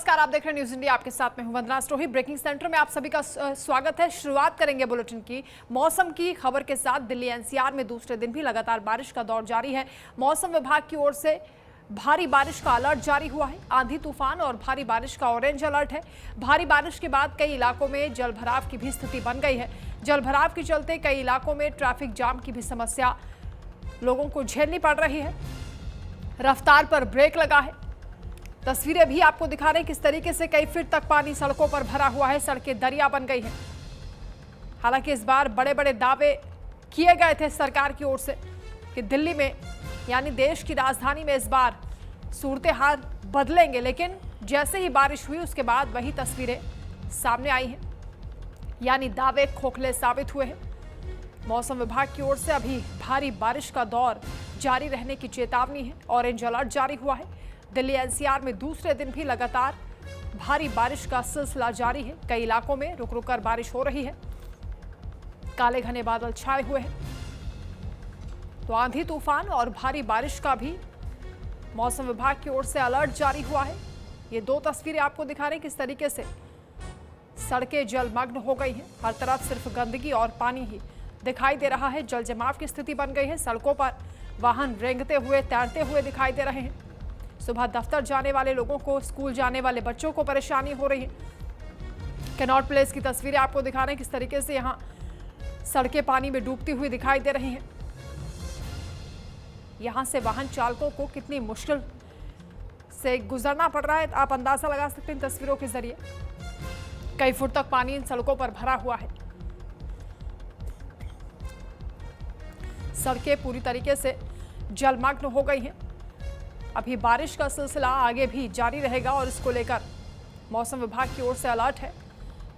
नमस्कार, आप देख रहे हैं न्यूज इंडिया। आपके साथ में हूं वंदना स्टोही। ब्रेकिंग सेंटर में आप सभी का स्वागत है। शुरुआत करेंगे बुलेटिन की मौसम की खबर के साथ। दिल्ली एनसीआर में दूसरे दिन भी लगातार बारिश का दौर जारी है। मौसम विभाग की ओर से भारी बारिश का अलर्ट जारी हुआ है। आंधी तूफान और भारी बारिश का ऑरेंज अलर्ट है। भारी बारिश के बाद कई इलाकों में जलभराव की भी स्थिति बन गई है। जलभराव के चलते कई इलाकों में ट्रैफिक जाम की भी समस्या लोगों को झेलनी पड़ रही है। रफ्तार पर ब्रेक लगा है। तस्वीरें भी आपको दिखा रहे हैं किस तरीके से कई फीट तक पानी सड़कों पर भरा हुआ है। सड़कें दरिया बन गई हैं। हालांकि इस बार बड़े बड़े दावे किए गए थे सरकार की ओर से कि दिल्ली में यानी देश की राजधानी में इस बार सूरत हाल बदलेंगे, लेकिन जैसे ही बारिश हुई उसके बाद वही तस्वीरें सामने आई हैं, यानी दावे खोखले साबित हुए हैं। मौसम विभाग की ओर से अभी भारी बारिश का दौर जारी रहने की चेतावनी है। ऑरेंज अलर्ट जारी हुआ है। दिल्ली एनसीआर में दूसरे दिन भी लगातार भारी बारिश का सिलसिला जारी है। कई इलाकों में रुक रुक कर बारिश हो रही है। काले घने बादल छाए हुए हैं। तो आंधी तूफान और भारी बारिश का भी मौसम विभाग की ओर से अलर्ट जारी हुआ है। ये दो तस्वीरें आपको दिखा रहे हैं किस तरीके से सड़कें जलमग्न हो गई हैं। हर तरफ सिर्फ गंदगी और पानी ही दिखाई दे रहा है। जल जमाव की स्थिति बन गई है। सड़कों पर वाहन रेंगते हुए तैरते हुए दिखाई दे रहे हैं। सुबह दफ्तर जाने वाले लोगों को, स्कूल जाने वाले बच्चों को परेशानी हो रही है। कैनॉट प्लेस की तस्वीरें आपको दिखा रहे हैं किस तरीके से यहाँ सड़कें पानी में डूबती हुई दिखाई दे रही हैं। यहाँ से वाहन चालकों को कितनी मुश्किल से गुजरना पड़ रहा है आप अंदाजा लगा सकते हैं तस्वीरों के जरिए। कई फुट तक पानी इन सड़कों पर भरा हुआ है। सड़कें पूरी तरीके से जलमग्न हो गई हैं। अभी बारिश का सिलसिला आगे भी जारी रहेगा और इसको लेकर मौसम विभाग की ओर से अलर्ट है,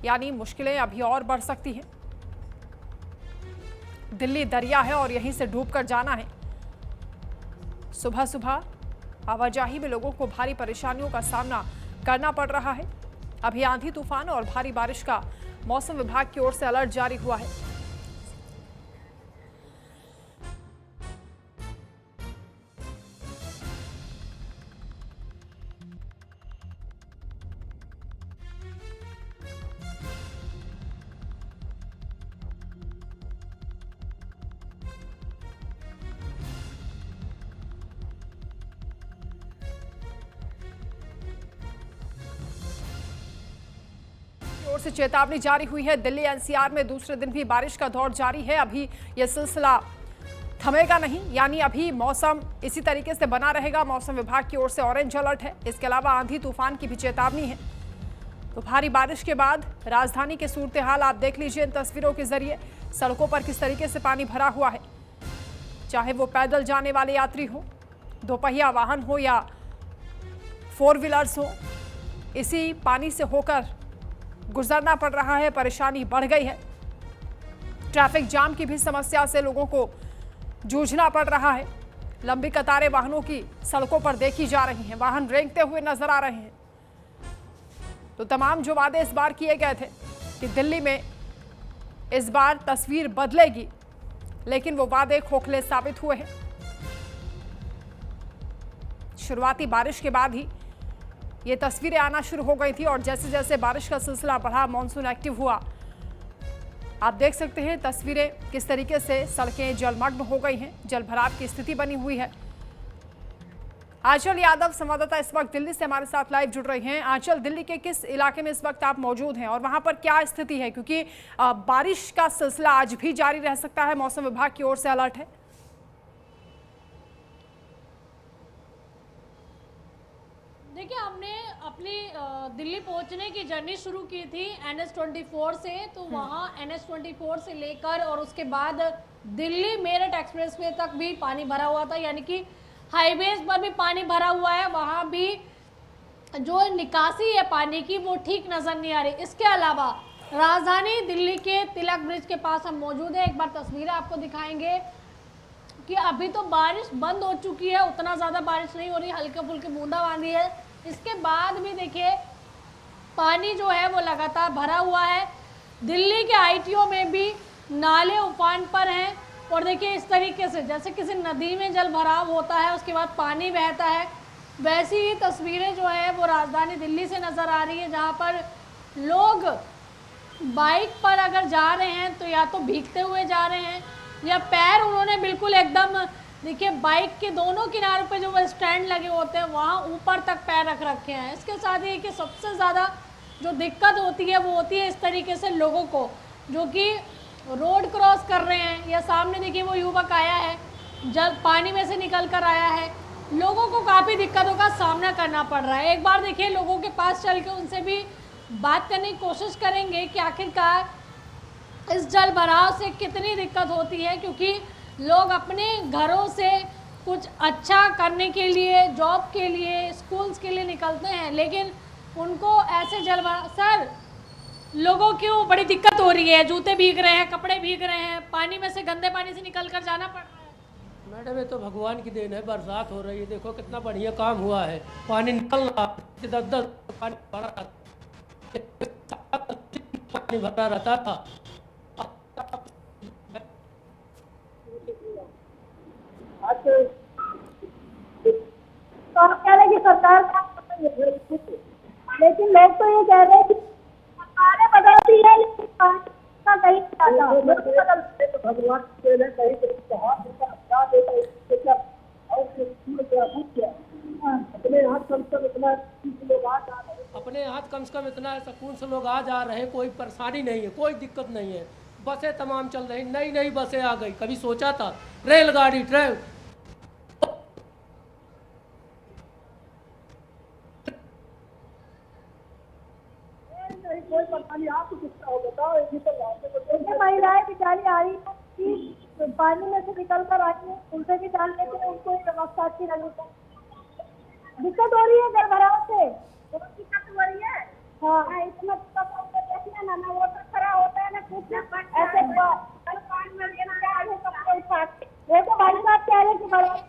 यानी मुश्किलें अभी और बढ़ सकती हैं। दिल्ली दरिया है और यहीं से डूबकर जाना है। सुबह सुबह आवाजाही में लोगों को भारी परेशानियों का सामना करना पड़ रहा है। अभी आंधी तूफान और भारी बारिश का मौसम विभाग की ओर से अलर्ट जारी हुआ है। ओर से चेतावनी जारी हुई है। दिल्ली एनसीआर में दूसरे दिन भी बारिश का दौर जारी है। अभी यह सिलसिला थमेगा नहीं, यानी अभी मौसम इसी तरीके से बना रहेगा। मौसम विभाग की ओर से ऑरेंज अलर्ट है। इसके अलावा आंधी तूफान की भी चेतावनी है। तो भारी बारिश के बाद राजधानी के सूरत हाल आप देख लीजिए इन तस्वीरों के जरिए। सड़कों पर किस तरीके से पानी भरा हुआ है, चाहे वो पैदल जाने वाले यात्री हो, दोपहिया वाहन हो या फोर व्हीलर्स हो, इसी पानी से होकर गुजरना पड़ रहा है। परेशानी बढ़ गई है। ट्रैफिक जाम की भी समस्या से लोगों को जूझना पड़ रहा है। लंबी कतारें वाहनों की सड़कों पर देखी जा रही हैं। वाहन रेंगते हुए नजर आ रहे हैं। तो तमाम जो वादे इस बार किए गए थे कि दिल्ली में इस बार तस्वीर बदलेगी, लेकिन वो वादे खोखले साबित हुए हैं। शुरुआती बारिश के बाद ही ये तस्वीरें आना शुरू हो गई थी और जैसे जैसे बारिश का सिलसिला बढ़ा, मानसून एक्टिव हुआ, आप देख सकते हैं तस्वीरें किस तरीके से सड़कें जलमग्न हो गई हैं। जलभराव की स्थिति बनी हुई है। आंचल यादव संवाददाता इस वक्त दिल्ली से हमारे साथ लाइव जुड़ रही हैं। आंचल, दिल्ली के किस इलाके में इस वक्त आप मौजूद हैं और वहां पर क्या स्थिति है, क्योंकि बारिश का सिलसिला आज भी जारी रह सकता है, मौसम विभाग की ओर से अलर्ट है। देखिए, हमने अपनी दिल्ली पहुंचने की जर्नी शुरू की थी NH24 से। तो वहाँ NH24 से लेकर और उसके बाद दिल्ली मेरठ एक्सप्रेसवे तक भी पानी भरा हुआ था, यानी कि हाईवेज पर भी पानी भरा हुआ है। वहाँ भी जो निकासी है पानी की वो ठीक नज़र नहीं आ रही। इसके अलावा राजधानी दिल्ली के तिलक ब्रिज के पास हम मौजूद हैं। एक बार तस्वीरें आपको दिखाएंगे कि अभी तो बारिश बंद हो चुकी है, उतना ज़्यादा बारिश नहीं हो रही, हल्के फुल्के बूंदाबांदी है। इसके बाद भी देखिए पानी जो है वो लगातार भरा हुआ है। दिल्ली के ITO में भी नाले उफान पर हैं और देखिए इस तरीके से जैसे किसी नदी में जल भराव होता है, उसके बाद पानी बहता है, वैसी ही तस्वीरें जो है वो राजधानी दिल्ली से नज़र आ रही है, जहाँ पर लोग बाइक पर अगर जा रहे हैं तो या तो भीगते हुए जा रहे हैं या पैर उन्होंने बिल्कुल एकदम, देखिए बाइक के दोनों किनारों पे जो वो स्टैंड लगे होते हैं वहाँ ऊपर तक पैर रख रखे हैं। इसके साथ ही कि सबसे ज़्यादा जो दिक्कत होती है वो होती है इस तरीके से लोगों को जो कि रोड क्रॉस कर रहे हैं, या सामने देखिए वो युवक आया है, जल पानी में से निकल कर आया है, लोगों को काफ़ी दिक्कतों का सामना करना पड़ रहा है। एक बार देखिए लोगों के पास चल के उनसे भी बात करने की कोशिश करेंगे कि आखिरकार इस जल भराव से कितनी दिक्कत होती है, क्योंकि लोग अपने घरों से कुछ अच्छा करने के लिए, जॉब के लिए, स्कूल्स के लिए निकलते हैं, लेकिन उनको ऐसे जल भराव, सर लोगों को बड़ी दिक्कत हो रही है, जूते भीग रहे हैं, कपड़े भीग रहे हैं, पानी में से, गंदे पानी से निकल कर जाना पड़ रहा है। मैडम ये तो भगवान की देन है, बरसात हो रही है, देखो कितना बढ़िया काम हुआ है, पानी निकल रहा, 10-10 पानी भरा पानी भरा रहता था। तो आप कह रहे हैं कि सरकार काम कर रही है, लेकिन लोग तो ये कह रहे हैं कि सरकारें बदलती है लेकिन पानी का कहीं नहीं आता। भगवान के लिए कहीं अपने हाथ कम से कम इतना लोग आ जा रहे हैं, अपने हाथ कम से कम इतना सुकून से लोग आ जा रहे हैं, कोई परेशानी नहीं है, कोई दिक्कत नहीं है, बसें तमाम चल रही, नई नई बसें आ गई, कभी सोचा था रेलगाड़ी ट्रेन कोई परेशानी आपको कितना हो बताओ। महिलाएं बेचारी आ रही है कि पानी में से निकल कर आई है, उनसे भी जान लेते हैं, उनको व्यवस्था अच्छी लगी। दिक्कत हो रही है जल भराव से, बहुत दिक्कत हो रही है। हाँ इतना देखिए ना, ना वो तो खड़ा होता है ना कुछ ऐसे वो तो भाई साहब कह रहे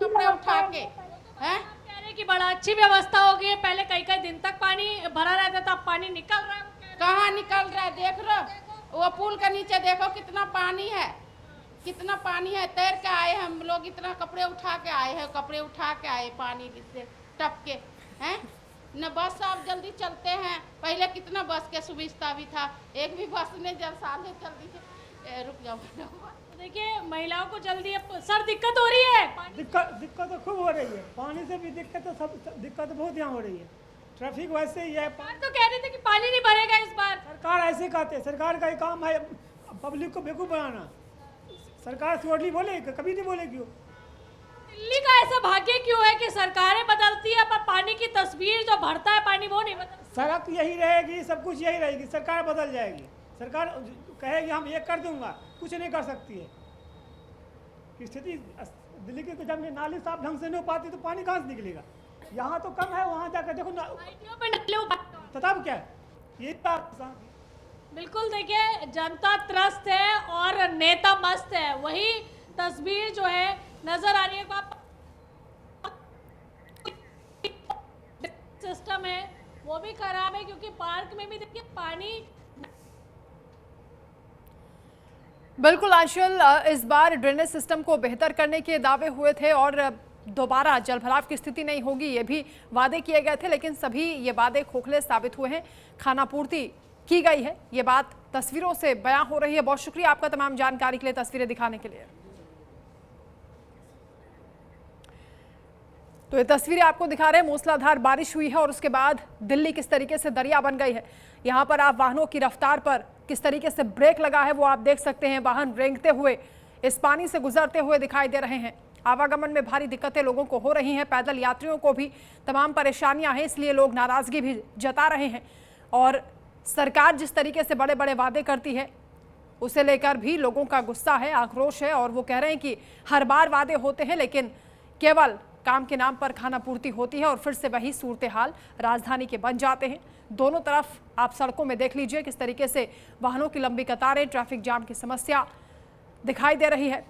कपड़े उठा के हैं, कह रहे कि बड़ा अच्छी व्यवस्था हो गई है, पहले कई कई दिन तक पानी भरा रहता था, अब पानी निकल रहा है। कहाँ निकल रहा है, देख रहे वो पुल के नीचे देखो कितना पानी है, कितना पानी है, तैर के आए हम लोग, इतना कपड़े उठा के आए हैं, कपड़े उठा के आए पानी से टप के हैं न। बस अब जल्दी चलते हैं, पहले कितना बस के सुविधा भी था, एक भी बस ने साले जल्दी रुक जाओ। देखिए महिलाओं को जल्दी, अब सर दिक्कत हो रही है, दिक्कत तो खूब हो रही है, पानी से भी दिक्कत है, सब दिक्कत बहुत यहाँ हो रही है, ट्रैफिक वैसे ही है। तो कह रहे थे कि पानी नहीं भरेगा इस बार, सरकार ऐसे कहते हैं, सरकार का ही काम है पब्लिक को बेवकूफ़ बनाना। सरकार शोरली बोलेगी, कभी नहीं बोलेगी। दिल्ली का ऐसा भाग्य क्यों है कि सरकारें बदलती है पर पानी की तस्वीर जो भरता है पानी वो नहीं बदलती। सड़क यही रहेगी, सब कुछ यही रहेगी, सरकार बदल जाएगी, सरकार कहेगी हम ये कर दूंगा, कुछ नहीं कर सकती है। स्थिति दिल्ली की जब नाली साफ ढंग से नहीं हो पाती तो पानी कहाँ से निकलेगा। यहाँ तो कम है, वहाँ जाकर देखो ना, तब क्या ये बिल्कुल देखिए जनता त्रस्त है और नेता मस्त है, वही तस्वीर जो है नजर आ रही है। सिस्टम है वो भी खराब है, क्योंकि पार्क में भी देखिए पानी। बिल्कुल आंचल, इस बार ड्रेनेज सिस्टम को बेहतर करने के दावे हुए थे और दोबारा जलभराव की स्थिति नहीं होगी, ये भी वादे किए गए थे, लेकिन सभी ये वादे खोखले साबित हुए हैं। खानापूर्ति की गई है, ये बात तस्वीरों से बयां हो रही है। बहुत शुक्रिया आपका तमाम जानकारी के लिए, तस्वीरें दिखाने के लिए। तो ये तस्वीरें आपको दिखा रहे हैं, मूसलाधार बारिश हुई है और उसके बाद दिल्ली किस तरीके से दरिया बन गई है। यहाँ पर आप वाहनों की रफ्तार पर किस तरीके से ब्रेक लगा है वो आप देख सकते हैं। वाहन रेंगते हुए इस पानी से गुजरते हुए दिखाई दे रहे हैं। आवागमन में भारी दिक्कतें लोगों को हो रही हैं, पैदल यात्रियों को भी तमाम परेशानियां हैं, इसलिए लोग नाराजगी भी जता रहे हैं। और सरकार जिस तरीके से बड़े बड़े वादे करती है उसे लेकर भी लोगों का गुस्सा है, आक्रोश है, और वो कह रहे हैं कि हर बार वादे होते हैं लेकिन केवल काम के नाम पर खानापूर्ति होती है और फिर से वही सूरत हाल राजधानी के बन जाते हैं। दोनों तरफ आप सड़कों में देख लीजिए किस तरीके से वाहनों की लंबी कतारें, ट्रैफिक जाम की समस्या दिखाई दे रही है।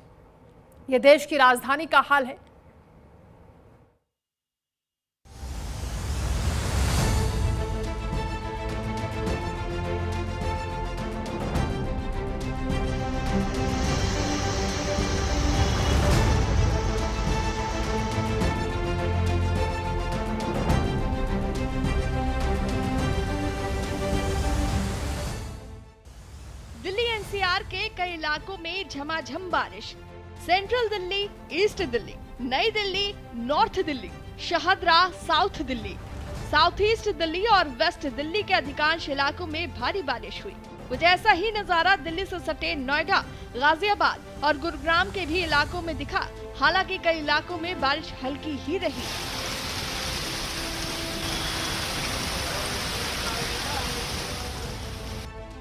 ये देश की राजधानी का हाल है। एनसीआर के कई इलाकों में झमाझम बारिश। सेंट्रल दिल्ली, ईस्ट दिल्ली, नई Delhi, north Delhi, Shahdara, south Delhi, south east Delhi और वेस्ट दिल्ली के अधिकांश इलाकों में भारी बारिश हुई। कुछ ऐसा ही नजारा दिल्ली से सटे नोएडा, गाजियाबाद और गुरुग्राम के भी इलाकों में दिखा। हालांकि कई इलाकों में बारिश हल्की ही रही।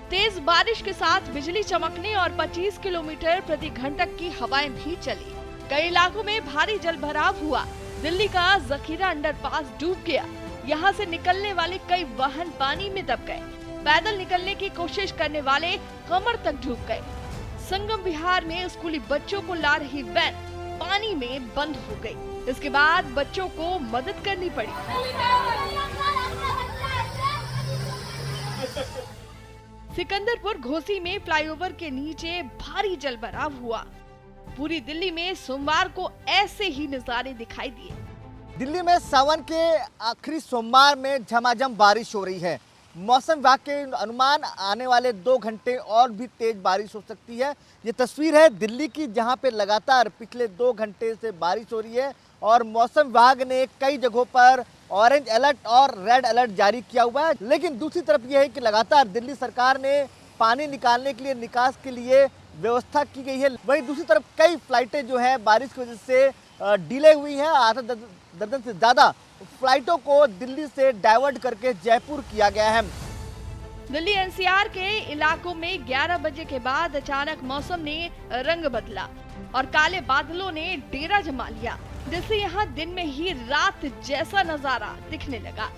तेज बारिश के साथ बिजली चमकने और 25 किलोमीटर प्रति घंटा की हवाएं भी चली। कई इलाकों में भारी जलभराव हुआ। दिल्ली का जखीरा अंडरपास डूब गया। यहाँ से निकलने वाले कई वाहन पानी में दब गए। पैदल निकलने की कोशिश करने वाले कमर तक डूब गए। संगम विहार में स्कूली बच्चों को ला रही वैन पानी में बंद हो गई। इसके बाद बच्चों को मदद करनी पड़ी। सिकंदरपुर घोसी में फ्लाईओवर के नीचे भारी जलभराव हुआ। पूरी दिल्ली में सोमवार को ऐसे ही नजारे दिखाई दिए। दिल्ली में सावन के आखिरी सोमवार में झमाझम बारिश हो रही है। मौसम विभाग के अनुमान आने वाले 2 घंटे और भी तेज बारिश हो सकती है। ये तस्वीर है दिल्ली की, जहां पे लगातार पिछले 2 घंटे से बारिश हो रही है और मौसम विभाग ने कई जगहों पर ऑरेंज अलर्ट और रेड अलर्ट जारी किया हुआ है। लेकिन दूसरी तरफ यह है कि लगातार दिल्ली सरकार ने पानी निकालने के लिए, निकास के लिए व्यवस्था की गई है। वहीं दूसरी तरफ कई फ्लाइटें जो है बारिश की वजह से डिले हुई हैं। आधा दर्जन से ज़्यादा फ्लाइटों को दिल्ली से डाइवर्ट करके जयपुर किया गया है। दिल्ली एनसीआर के इलाकों में 11 बजे के बाद अचानक मौसम ने रंग बदला और काले बादलों ने डेरा जमा लिया, जिससे यहाँ दिन में ही रात जैसा नजारा दिखने लगा।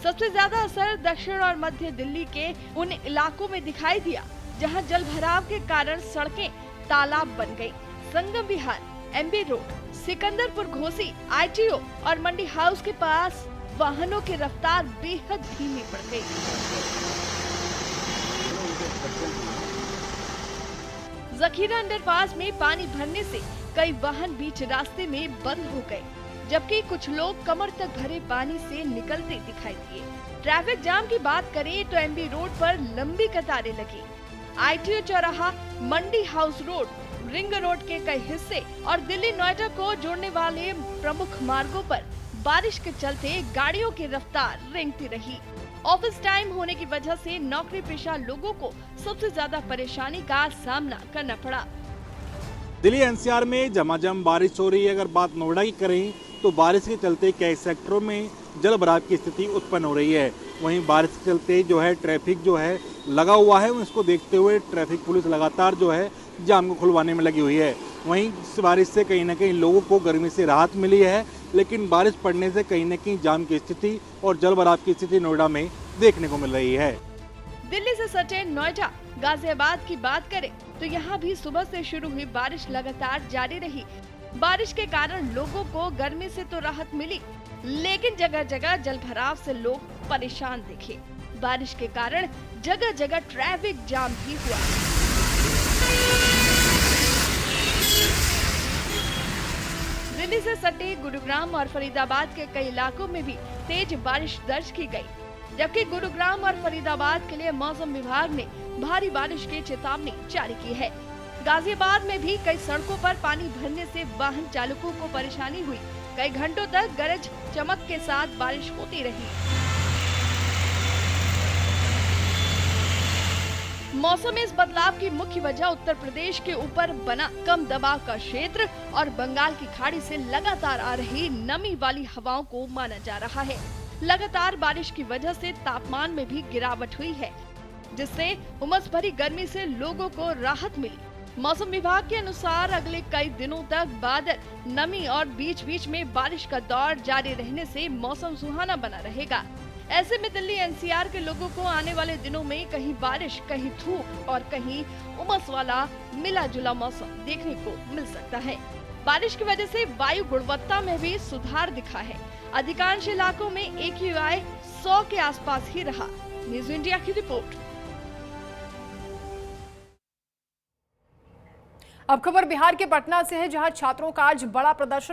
सबसे ज्यादा असर दक्षिण और मध्य दिल्ली के उन इलाकों में दिखाई दिया जहाँ जलभराव के कारण सड़कें तालाब बन गयी। Sangam Vihar, MB road, Sikandarpur Ghosi, ITO और मंडी हाउस के पास वाहनों की रफ्तार बेहद धीमी पड़ गई। जखीरा अंडरपास में पानी भरने से कई वाहन बीच रास्ते में बंद हो गए, जबकि कुछ लोग कमर तक भरे पानी से निकलते दिखाई दिए। ट्रैफिक जाम की बात करें तो एमबी रोड पर लंबी कतारें लगी। आईटीओ चौराहा, मंडी हाउस रोड, रिंग रोड के कई हिस्से और दिल्ली नोएडा को जोड़ने वाले प्रमुख मार्गों पर बारिश के चलते गाड़ियों की रफ्तार रेंगती रही। ऑफिस टाइम होने की वजह से नौकरी पेशा लोगों को सबसे ज्यादा परेशानी का सामना करना पड़ा। दिल्ली एनसीआर में झमाझम बारिश हो रही है। अगर बात नोएडा की करें तो बारिश के चलते कई सेक्टरों में जल भराव की स्थिति उत्पन्न हो रही है। वहीं बारिश के चलते जो है ट्रैफिक जो है लगा हुआ है, इसको देखते हुए ट्रैफिक पुलिस लगातार जो है जाम को खुलवाने में लगी हुई है। वहीं इस बारिश से कहीं ना कहीं लोगों को गर्मी से राहत मिली है, लेकिन बारिश पड़ने से कहीं ना कहीं जाम की स्थिति और जल भराव की स्थिति नोएडा में देखने को मिल रही है। दिल्ली से सटे नोएडा, गाजियाबाद की बात करें तो यहाँ भी सुबह से शुरू हुई बारिश लगातार जारी रही। बारिश के कारण लोगों को गर्मी से तो राहत मिली, लेकिन जगह जगह जलभराव से लोग परेशान दिखे। बारिश के कारण जगह जगह ट्रैफिक जाम भी हुआ। दिल्ली से सटे गुरुग्राम और फरीदाबाद के कई इलाकों में भी तेज बारिश दर्ज की गई, जबकि गुरुग्राम और फरीदाबाद के लिए मौसम विभाग ने भारी बारिश की चेतावनी जारी की है। गाजियाबाद में भी कई सड़कों पर पानी भरने से वाहन चालकों को परेशानी हुई। कई घंटों तक गरज चमक के साथ बारिश होती रही। मौसम में इस बदलाव की मुख्य वजह उत्तर प्रदेश के ऊपर बना कम दबाव का क्षेत्र और बंगाल की खाड़ी से लगातार आ रही नमी वाली हवाओं को माना जा रहा है। लगातार बारिश की वजह से तापमान में भी गिरावट हुई है, जिससे उमस भरी गर्मी से लोगों को राहत मिली। मौसम विभाग के अनुसार अगले कई दिनों तक बादल, नमी और बीच बीच में बारिश का दौर जारी रहने से मौसम सुहाना बना रहेगा। ऐसे में दिल्ली एनसीआर के लोगों को आने वाले दिनों में कहीं बारिश, कहीं धूप और कहीं उमस वाला मिला जुला मौसम देखने को मिल सकता है। बारिश की वजह से वायु गुणवत्ता में भी सुधार दिखा है। अधिकांश इलाकों में AQI 100 के आसपास ही रहा। न्यूज इंडिया की रिपोर्ट। अब खबर बिहार के पटना से है, जहां छात्रों का आज बड़ा प्रदर्शन